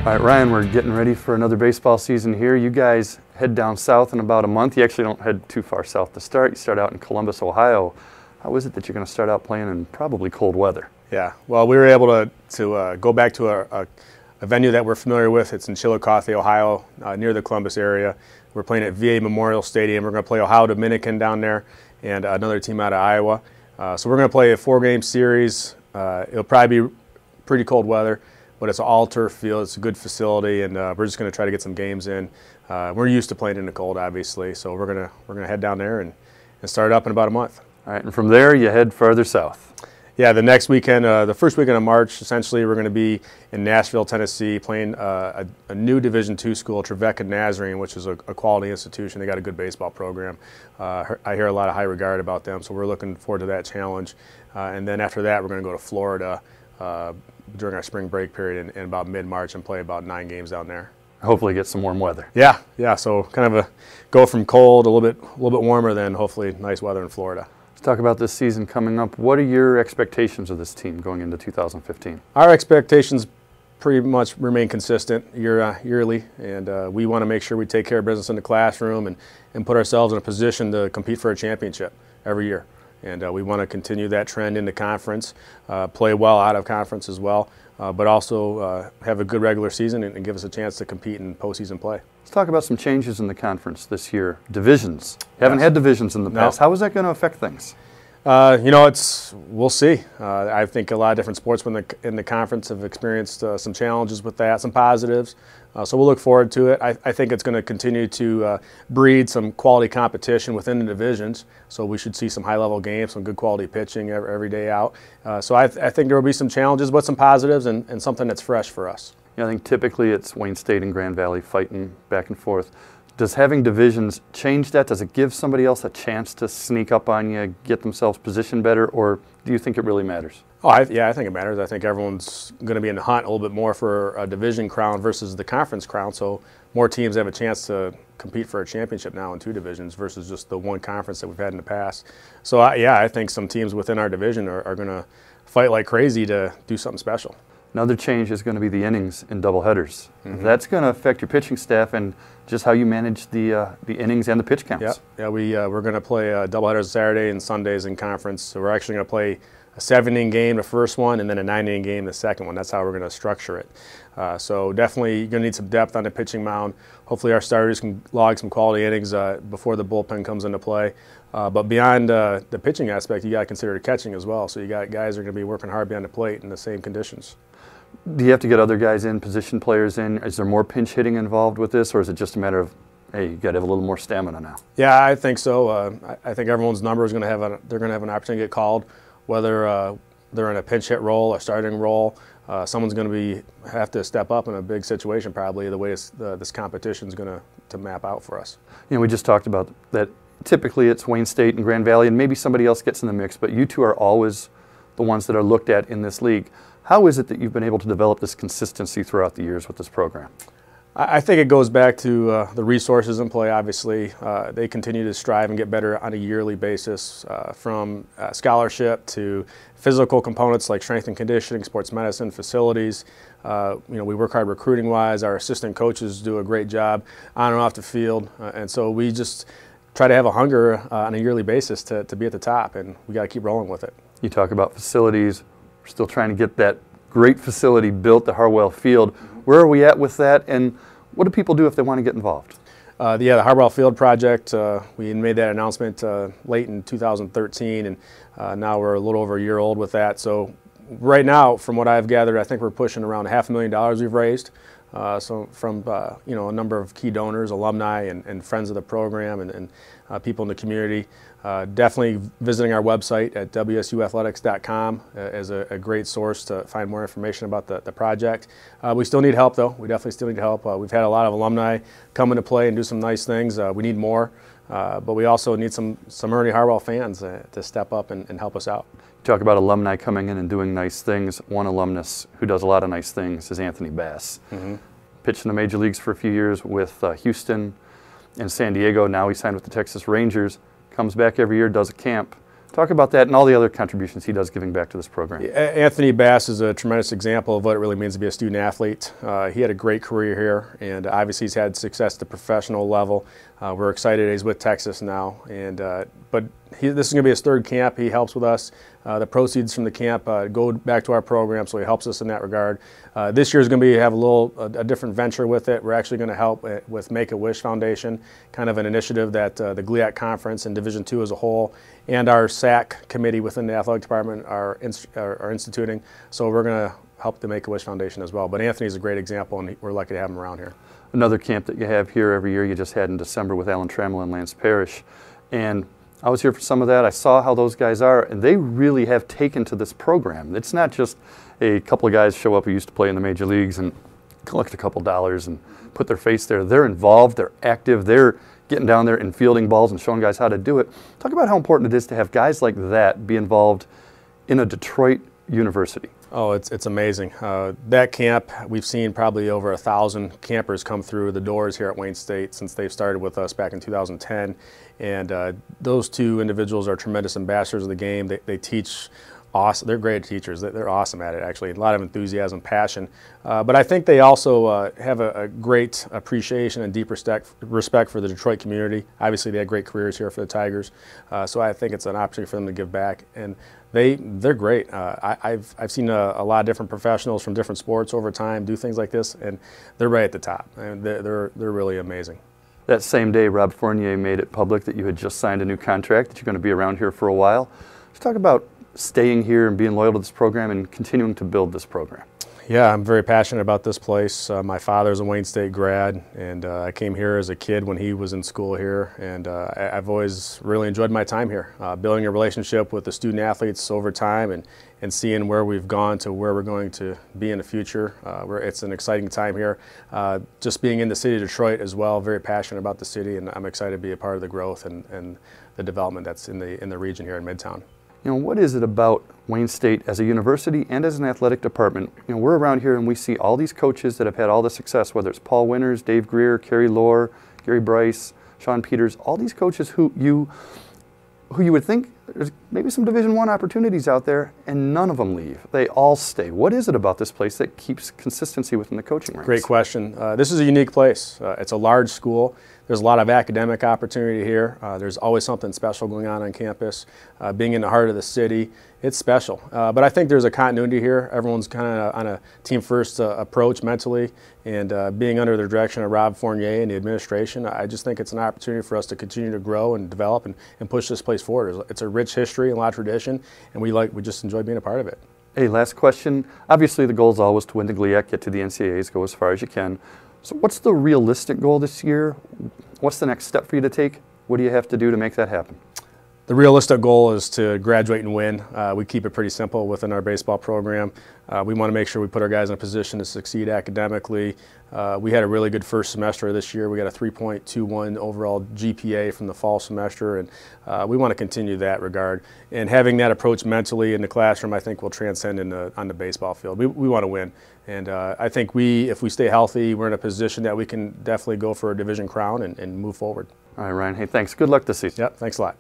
All right, Ryan, we're getting ready for another baseball season here. You guys head down south in about a month. You actually don't head too far south to start. You start out in Columbus, Ohio. How is it that you're going to start out playing in probably cold weather? Yeah, well, we were able to go back to a venue that we're familiar with. It's in Chillicothe, Ohio, near the Columbus area. We're playing at VA Memorial Stadium. We're going to play Ohio Dominican down there and another team out of Iowa. So we're going to play a 4-game series. It'll probably be pretty cold weather, but it's an all-turf field. It's a good facility, and we're just going to try to get some games in. We're used to playing in the cold, obviously, so we're gonna head down there and start up in about a month. All right, and from there you head farther south. Yeah, the next weekend, the first weekend of March, essentially we're going to be in Nashville, Tennessee, playing a new Division II school, Trevecca Nazarene, which is a quality institution. They got a good baseball program. I hear a lot of high regard about them, so we're looking forward to that challenge. And then after that, we're going to go to Florida during our spring break period in about mid-March and play about 9 games down there. Hopefully get some warm weather. Yeah. So kind of go from cold a little bit warmer, then hopefully nice weather in Florida. Let's talk about this season coming up. What are your expectations of this team going into 2015? Our expectations pretty much remain consistent yearly, and we want to make sure we take care of business in the classroom and put ourselves in a position to compete for a championship every year. And we want to continue that trend into conference, play well out of conference as well, but also have a good regular season and give us a chance to compete in postseason play. Let's talk about some changes in the conference this year. Divisions. You haven't had divisions in the past. How is that going to affect things? We'll see. I think a lot of different sports in the conference have experienced some challenges with that, some positives. So we'll look forward to it. I think it's going to continue to breed some quality competition within the divisions. So we should see some high-level games, some good quality pitching every day out. So I think there will be some challenges, but some positives and something that's fresh for us. Yeah, I think typically it's Wayne State and Grand Valley fighting back and forth. Does having divisions change that? Does it give somebody else a chance to sneak up on you, get themselves positioned better, or do you think it really matters? Yeah, I think it matters. I think everyone's going to be in the hunt a little bit more for a division crown versus the conference crown, so more teams have a chance to compete for a championship now in 2 divisions versus just the one conference that we've had in the past. So, I think some teams within our division are going to fight like crazy to do something special. Another change is going to be the innings in doubleheaders. That's going to affect your pitching staff and just how you manage the innings and the pitch counts. Yeah, we're going to play doubleheaders Saturday and Sundays in conference. So we're actually going to play a 7-inning game the first one and then a 9-inning game the second one. That's how we're going to structure it. So definitely going to need some depth on the pitching mound. Hopefully our starters can log some quality innings before the bullpen comes into play. But beyond the pitching aspect, you got to consider the catching as well. So you got guys who are going to be working hard behind the plate in the same conditions. Do you have to get other guys in, position players in? Is there more pinch hitting involved with this, or is it just a matter of, hey, you got to have a little more stamina now? Yeah, I think so. I think everyone's number is going to have they're going to have an opportunity to get called, whether they're in a pinch hit role, a starting role. Someone's going to have to step up in a big situation, probably the way this competition is going to map out for us. You know, we just talked about that. Typically, it's Wayne State and Grand Valley, and maybe somebody else gets in the mix, but you two are always the ones that are looked at in this league. How is it that you've been able to develop this consistency throughout the years with this program? I think it goes back to the resources in play, obviously. They continue to strive and get better on a yearly basis, from scholarship to physical components like strength and conditioning, sports medicine, facilities. We work hard recruiting-wise. Our assistant coaches do a great job on and off the field. And so we just try to have a hunger on a yearly basis to be at the top, and we got to keep rolling with it. You talk about facilities. We're still trying to get that great facility built, the Harwell Field. Where are we at with that, and what do people do if they want to get involved? The Harwell Field project, we made that announcement late in 2013, and now we're a little over a year old with that. So right now, from what I've gathered, I think we're pushing around $500,000 we've raised. So from a number of key donors, alumni, and friends of the program, and people in the community. Definitely visiting our website at wsuathletics.com is a great source to find more information about the project. We still need help, though. We definitely still need help. We've had a lot of alumni come into play and do some nice things. We need more, but we also need some Ernie Harwell fans to step up and help us out. You talk about alumni coming in and doing nice things. One alumnus who does a lot of nice things is Anthony Bass. Pitched in the major leagues for a few years with Houston and San Diego. Now he signed with the Texas Rangers. Comes back every year, does a camp. Talk about that and all the other contributions he does giving back to this program. Anthony Bass is a tremendous example of what it really means to be a student athlete. He had a great career here, and obviously he's had success at the professional level. We're excited he's with Texas now, but this is going to be his third camp. He helps with us. The proceeds from the camp go back to our program, so he helps us in that regard. This year is going to have a different venture with it. We're actually going to help with Make-A-Wish Foundation, kind of an initiative that the GLIAC Conference and Division II as a whole and our SAC committee within the athletic department are instituting. So we're going to help the Make-A-Wish Foundation as well. But Anthony's a great example, and we're lucky to have him around here. Another camp that you have here every year you just had in December with Alan Trammell and Lance Parrish. And I was here for some of that. I saw how those guys are, and they really have taken to this program. It's not just a couple of guys show up who used to play in the major leagues and collect a couple dollars and put their face there. They're involved, they're active, they're getting down there and fielding balls and showing guys how to do it. Talk about how important it is to have guys like that be involved in a Detroit university. Oh, it's amazing. That camp, we've seen probably over 1,000 campers come through the doors here at Wayne State since they've started with us back in 2010. And those two individuals are tremendous ambassadors of the game. They teach awesome. They're great teachers. They're awesome at it, actually. A lot of enthusiasm, passion. But I think they also have a great appreciation and deep respect for the Detroit community. Obviously, they had great careers here for the Tigers. So I think it's an opportunity for them to give back. And they're great. I've seen a lot of different professionals from different sports over time do things like this, and they're right at the top. And they're really amazing. That same day, Rob Fournier made it public that you had just signed a new contract, that you're going to be around here for a while. Let's talk about staying here and being loyal to this program and continuing to build this program. Yeah, I'm very passionate about this place. My father's a Wayne State grad, and I came here as a kid when he was in school here, and I've always really enjoyed my time here, building a relationship with the student athletes over time and seeing where we've gone to where we're going to be in the future. It's an exciting time here. Just being in the city of Detroit as well, very passionate about the city, and I'm excited to be a part of the growth and the development that's in the region here in Midtown. You know, what is it about Wayne State as a university and as an athletic department? You know, we're around here and we see all these coaches that have had all the success, whether it's Paul Winters, Dave Greer, Kerry Lohr, Gary Bryce, Sean Peters, all these coaches who you would think there's maybe some Division I opportunities out there, and none of them leave. They all stay. What is it about this place that keeps consistency within the coaching ranks? Great question. This is a unique place. It's a large school. There's a lot of academic opportunity here. There's always something special going on campus. Being in the heart of the city, it's special. But I think there's a continuity here. Everyone's kind of on a team-first approach mentally, and being under the direction of Rob Fournier and the administration, I just think it's an opportunity for us to continue to grow and develop and push this place forward. It's a rich history and a lot of tradition, and we just enjoy being a part of it. Hey, last question. Obviously, the goal is always to win the GLIAC, get to the NCAAs, go as far as you can. So what's the realistic goal this year? What's the next step for you to take? What do you have to do to make that happen? The realistic goal is to graduate and win. We keep it pretty simple within our baseball program. We want to make sure we put our guys in a position to succeed academically. We had a really good first semester this year. We got a 3.21 overall GPA from the fall semester, and we want to continue that regard. And having that approach mentally in the classroom, I think, will transcend on the baseball field. We want to win, and I think if we stay healthy, we're in a position that we can definitely go for a division crown and move forward. All right, Ryan. Hey, thanks. Good luck this season. Yep, thanks a lot.